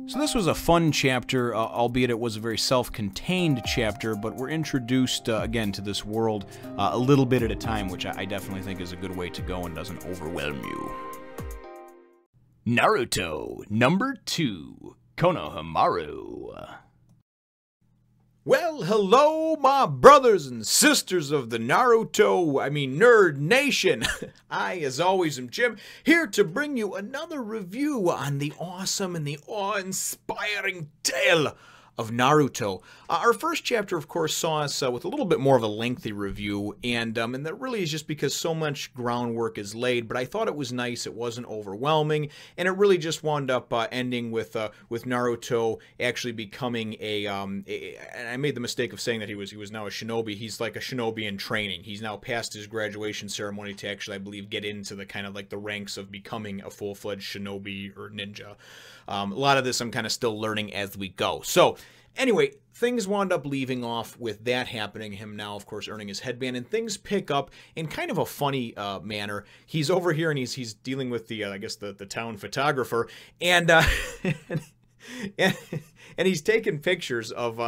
So this was a fun chapter, albeit it was a very self-contained chapter, but we're introduced, again, to this world a little bit at a time, which I definitely think is a good way to go and doesn't overwhelm you. Naruto, number 2, Konohamaru. Well, hello, my brothers and sisters of the Nerd Nation. I, as always, am Jim, here to bring you another review on the awesome and the awe-inspiring tale of Naruto. Our first chapter, of course, saw us with a little bit more of a lengthy review, and that really is just because so much groundwork is laid, but I thought it was nice, it wasn't overwhelming, and it really just wound up ending with Naruto actually becoming and I made the mistake of saying that he was now a shinobi. He's like a shinobi in training. He's now past his graduation ceremony to actually, I believe, get into the kind of like the ranks of becoming a full-fledged shinobi or ninja. A lot of this I'm kind of still learning as we go. So, anyway, things wound up leaving off with that happening, him now, of course, earning his headband, and things pick up in kind of a funny manner. He's over here, and he's dealing with the, I guess, the town photographer, and and he's taking pictures of...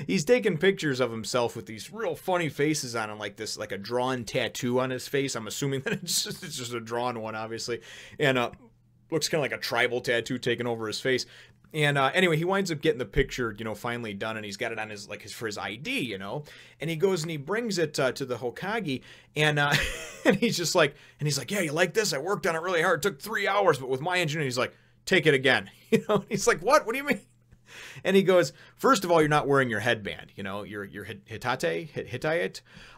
He's taking pictures of himself with these real funny faces on him, like a drawn tattoo on his face. I'm assuming that it's just a drawn one, obviously, and looks kind of like a tribal tattoo taken over his face. And anyway, he winds up getting the picture, finally done, and he's got it on his for his ID, And he goes and he brings it to the Hokage, and and he's like, yeah, you like this? I worked on it really hard. It took 3 hours, but with my engineer, he's like, take it again. He's like, what? What do you mean? And he goes, first of all, you're not wearing your headband, your Hittite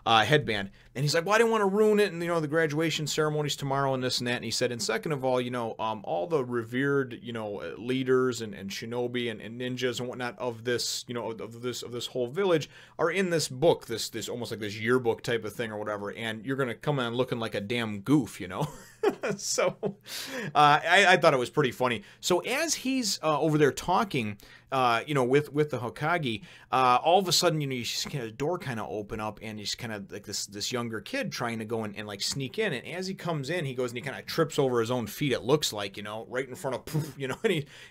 headband. And he's like, well, I didn't want to ruin it, and the graduation ceremony's tomorrow and this and that. And he said, and second of all, all the revered, leaders and shinobi and ninjas and whatnot of this, of this whole village are in this book, this almost like this yearbook type of thing or whatever. And you're gonna come on looking like a damn goof, So I thought it was pretty funny. So as he's over there talking, with the Hokage, all of a sudden, you see kind of the door kind of open up, and he's kind of like this younger kid trying to go and like sneak in. And as he comes in, he goes and he kind of trips over his own feet. It looks like, right in front of, poof,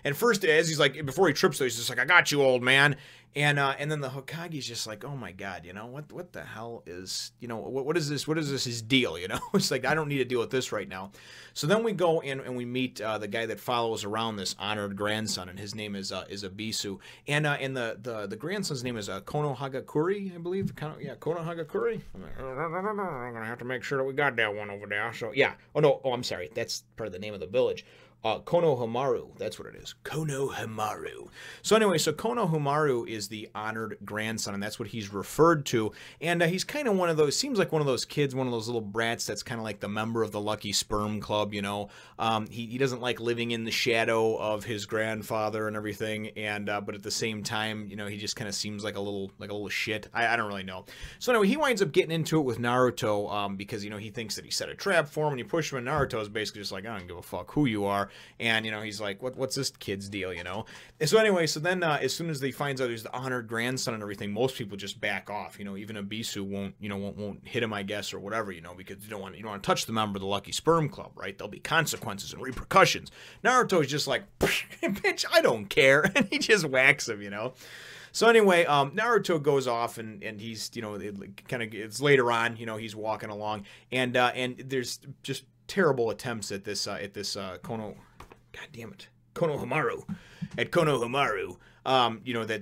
and first as he's like, before he trips though, he's just like, I got you, old man. And then the Hokage's just like, oh my God, what the hell is, what is this? What is this his deal? It's like, I don't need to deal with this right now. So then we go in and we meet the guy that follows around this honored grandson, and his name is Ebisu. And the grandson's name is Konohagakure, I believe. Konohagakure. I'm gonna have to make sure that we got that one over there. So yeah. Oh, I'm sorry. That's part of the name of the village. Konohamaru, that's what it is. Konohamaru. So anyway, Konohamaru is the honored grandson, and that's what he's referred to. And he's kind of one of those, seems like one of those kids, one of those little brats that's kind of like the member of the Lucky Sperm Club, He doesn't like living in the shadow of his grandfather and everything, and but at the same time, he just kind of seems like a little shit. I don't really know. So anyway, he winds up getting into it with Naruto because he thinks that he set a trap for him, and you push him, and Naruto's basically just like, I don't give a fuck who you are. And, he's like, what's this kid's deal, And so anyway, so then as soon as he finds out he's the honored grandson and everything, most people just back off. Even Ebisu won't hit him, I guess, or whatever, because you don't want to touch the member of the Lucky Sperm Club, right? There'll be consequences and repercussions. Naruto's just like, bitch, I don't care. And he just whacks him, So anyway, Naruto goes off and he's, it's later on, he's walking along, and there's just terrible attempts at this Konohamaru. At Konohamaru.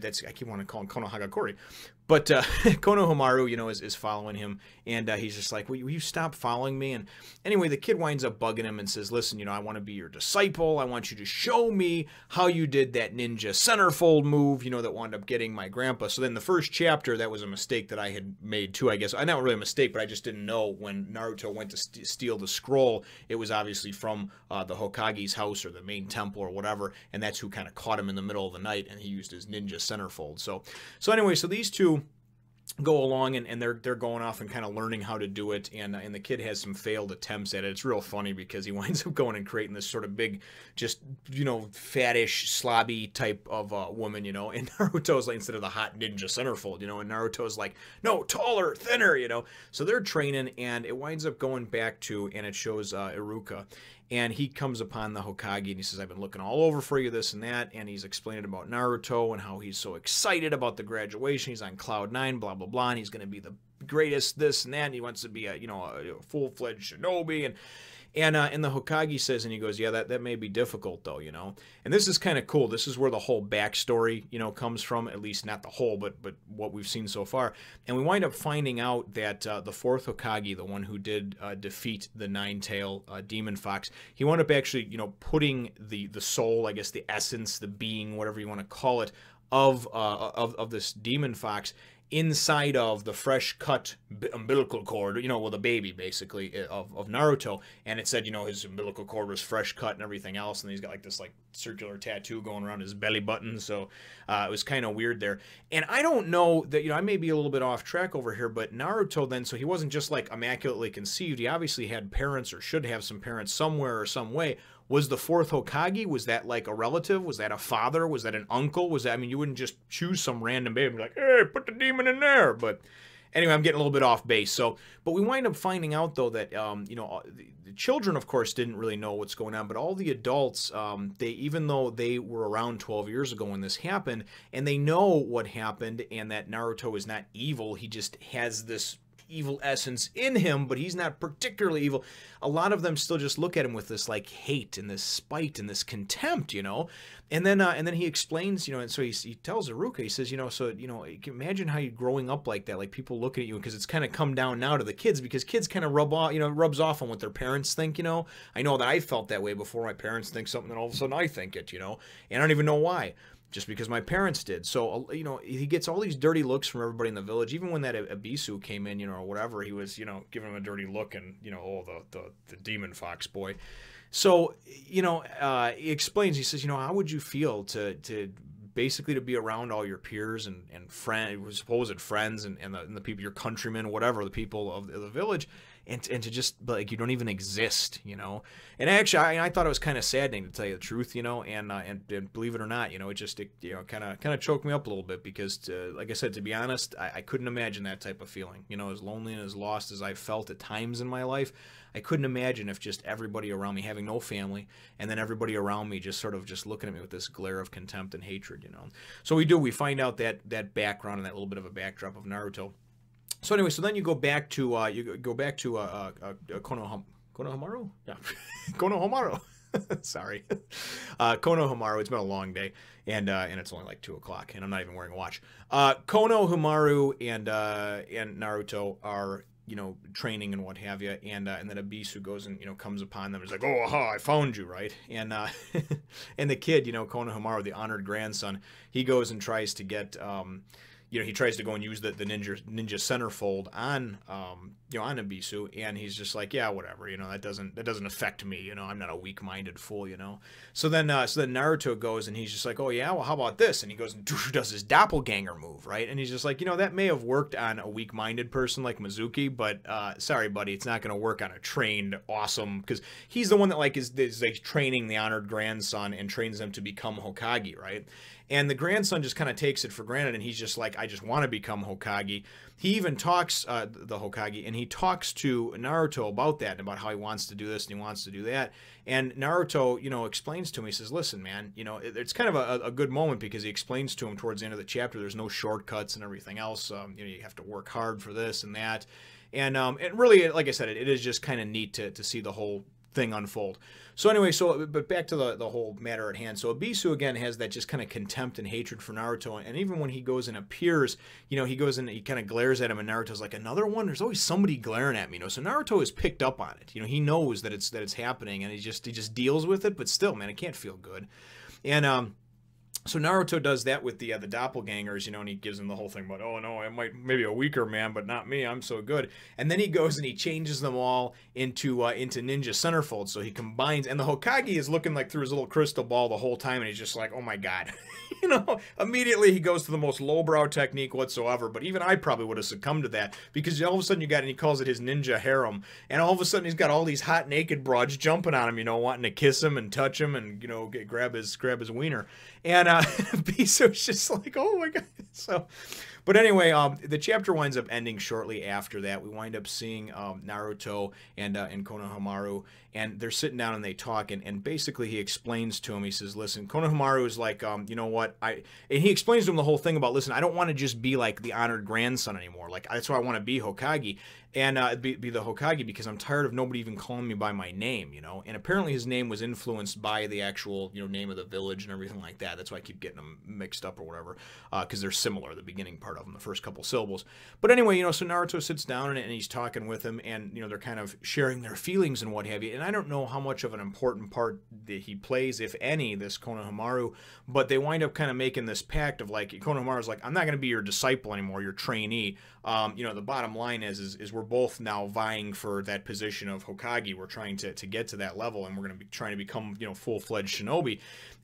That's, I keep wanting to call him Konohagakure. But Konohamaru, is following him, and he's just like, will you stop following me? And anyway, the kid winds up bugging him and says, listen, I want to be your disciple. I want you to show me how you did that ninja centerfold move, that wound up getting my grandpa. So then the first chapter, that was a mistake that I had made too, I guess. Not really a mistake, but I just didn't know when Naruto went to steal the scroll, it was obviously from the Hokage's house or the main temple or whatever, and that's who kind of caught him in the middle of the night, and he used his ninja centerfold. So anyway, so these two go along and they're going off and kind of learning how to do it, and the kid has some failed attempts at it. It's real funny because he winds up going and creating this sort of big, just fattish, slobby type of woman, and Naruto's like, instead of the hot ninja centerfold, and Naruto's like, no, taller, thinner, so they're training, and it winds up going back to, and it shows Iruka. and he comes upon the Hokage, and he says, I've been looking all over for you, this and that, and he's explaining about Naruto and how he's so excited about the graduation. He's on cloud 9, blah, blah, blah, and he's going to be the greatest, this and that, and he wants to be a, a full-fledged shinobi, and the Hokage says, and he goes, yeah, that may be difficult, though, And this is kind of cool. This is where the whole backstory, comes from, at least not the whole, but what we've seen so far. And we wind up finding out that the fourth Hokage, the one who did defeat the nine-tail demon fox, he wound up actually, putting the soul, I guess the essence, the being, whatever you want to call it, of this demon fox inside of the fresh cut umbilical cord, with a baby basically of Naruto, and it said, his umbilical cord was fresh cut and everything else, and he's got like this circular tattoo going around his belly button, so it was kind of weird there. And I don't know that, I may be a little bit off track over here, but Naruto then, so he wasn't just like immaculately conceived, he obviously had parents, or should have some parents somewhere or some way. Was the fourth Hokage, was that like a relative? Was that a father? Was that an uncle? Was that, I mean, you wouldn't just choose some random baby and be like, hey, put the demon in there. But anyway, I'm getting a little bit off base. So, but we wind up finding out, though, that, the children, of course, didn't really know what's going on. But all the adults, even though they were around 12 years ago when this happened, and they know what happened and that Naruto is not evil, he just has this evil essence in him, but he's not particularly evil. A lot of them still just look at him with this like hate and this spite and this contempt, And then he explains, and so he tells Iruka, he says, so you can imagine how you're growing up like that, like people looking at you, because it's kind of come down now to the kids, because kids kind of rubs off on what their parents think, I know that I felt that way before. My parents think something, and all of a sudden I think it, and I don't even know why. Just because my parents did. So, he gets all these dirty looks from everybody in the village. Even when that Ebisu came in, or whatever, he was, giving him a dirty look, and, the demon fox boy. So, he explains, he says, how would you feel to basically to be around all your peers and friends, supposed friends, and the people, your countrymen, whatever, the people of the village, and to just, like, you don't even exist, And actually, I thought it was kind of saddening, to tell you the truth, and believe it or not, it just, kind of choked me up a little bit, because, like I said, to be honest, I couldn't imagine that type of feeling, as lonely and as lost as I felt at times in my life. I couldn't imagine if just everybody around me, having no family, and then everybody around me just sort of just looking at me with this glare of contempt and hatred, So we find out that background and that little bit of a backdrop of Naruto. So anyway, so then you go back to Konohamaru? Yeah. Konohamaru. Sorry. Konohamaru. It's been a long day, and it's only like 2 o'clock, and I'm not even wearing a watch. Konohamaru and Naruto are, training and what have you, and then Ebisu goes and, comes upon them. He's like, oh, aha, I found you, right? And and the kid, Konohamaru, the honored grandson, he goes and tries to get, he tries to go and use the ninja centerfold on, on Ebisu, and he's just like, yeah, whatever, that doesn't affect me, I'm not a weak-minded fool, So then Naruto goes and he's just like, oh yeah, well, how about this? And he goes and does his doppelganger move, right? And he's just like, that may have worked on a weak-minded person like Mizuki, but sorry, buddy, it's not going to work on a trained, awesome, because he's the one that is like training the honored grandson and trains them to become Hokage, right? And the grandson just kind of takes it for granted, and he's just like, I just want to become Hokage. He even talks, the Hokage, and he talks to Naruto about that, and about how he wants to do this and he wants to do that. And Naruto, explains to him, he says, listen, man, it's kind of a good moment, because he explains to him towards the end of the chapter, there's no shortcuts and everything else. You have to work hard for this and that. And really, like I said, it is just kind of neat to see the whole thing unfold. So anyway, but back to the whole matter at hand. So Ebisu again has that just kind of contempt and hatred for Naruto, and even when he goes and appears, he goes and he kind of glares at him, and Naruto's like, another one? There's always somebody glaring at me, So Naruto has picked up on it. He knows that it's happening, and he just deals with it. But still, man, it can't feel good. And so Naruto does that with the doppelgangers, and he gives them the whole thing about, oh no, I maybe a weaker man, but not me, I'm so good. And then he goes and he changes them all into ninja centerfold. So he combines, and the Hokage is looking like through his little crystal ball the whole time, and he's just like, oh my god. Immediately he goes to the most lowbrow technique whatsoever, but even I probably would have succumbed to that, because all of a sudden and he calls it his ninja harem, and all of a sudden he's got all these hot naked broads jumping on him, wanting to kiss him and touch him and, grab his wiener. And Ebisu was just like, oh my god. So, but anyway, the chapter winds up ending shortly after that. We wind up seeing Naruto and Konohamaru, and they're sitting down and they talk, and basically he explains to him, he says, listen, Konohamaru is like, you know what, and he explains to him the whole thing about, listen, I don't want to just be like the honored grandson anymore. Like, that's why I want to be Hokage, and be the Hokage, because I'm tired of nobody even calling me by my name, you know. And apparently his name was influenced by the actual, you know, name of the village and everything like that. That's why I keep getting them mixed up or whatever, because they're similar, the beginning part of them, the first couple syllables. But anyway, you know, so Naruto sits down and he's talking with him, and, you know, they're kind of sharing their feelings and what have you. And I don't know how much of an important part that he plays, if any, this Konohamaru, but they wind up kind of making this pact of, like, Konohamaru's like, I'm not going to be your disciple anymore, your trainee. You know, the bottom line is we're both now vying for that position of Hokage. We're trying to get to that level, and we're going to be trying to become, you know, full-fledged shinobi.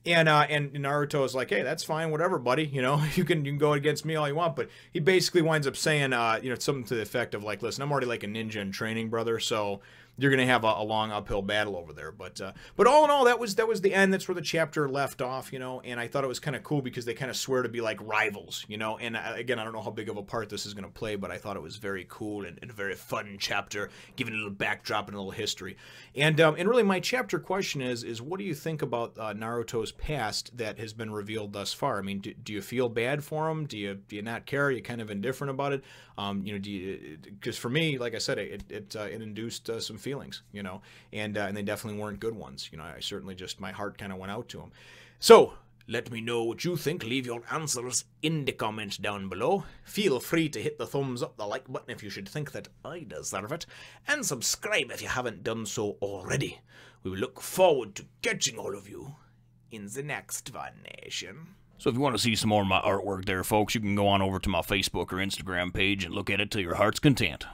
And Naruto is like, hey, that's fine, whatever, buddy. You know, you can go against me all you want. But he basically winds up saying, you know, something to the effect of, like, listen, I'm already like a ninja in training, brother. So you're going to have a long uphill battle over there. But all in all, that was the end. That's where the chapter left off, you know. And I thought it was kind of cool because they kind of swear to be like rivals, you know. And again, I don't know how big of a part this is going to play, but I thought it was very cool and a very fun chapter, giving it a little backdrop and a little history. And really, my chapter question is what do you think about Naruto's past that has been revealed thus far? I mean, do you feel bad for him? Do you not care? Are you kind of indifferent about it? You know, because for me, like I said, it induced some feelings, you know, and they definitely weren't good ones. You know, I certainly just, my heart kind of went out to him. So let me know what you think. Leave your answers in the comments down below. Feel free to hit the thumbs up, the like button if you should think that I deserve it, and subscribe if you haven't done so already. We will look forward to catching all of you in the next one, Nation. So if you want to see some more of my artwork there, folks, you can go on over to my Facebook or Instagram page and look at it to your heart's content.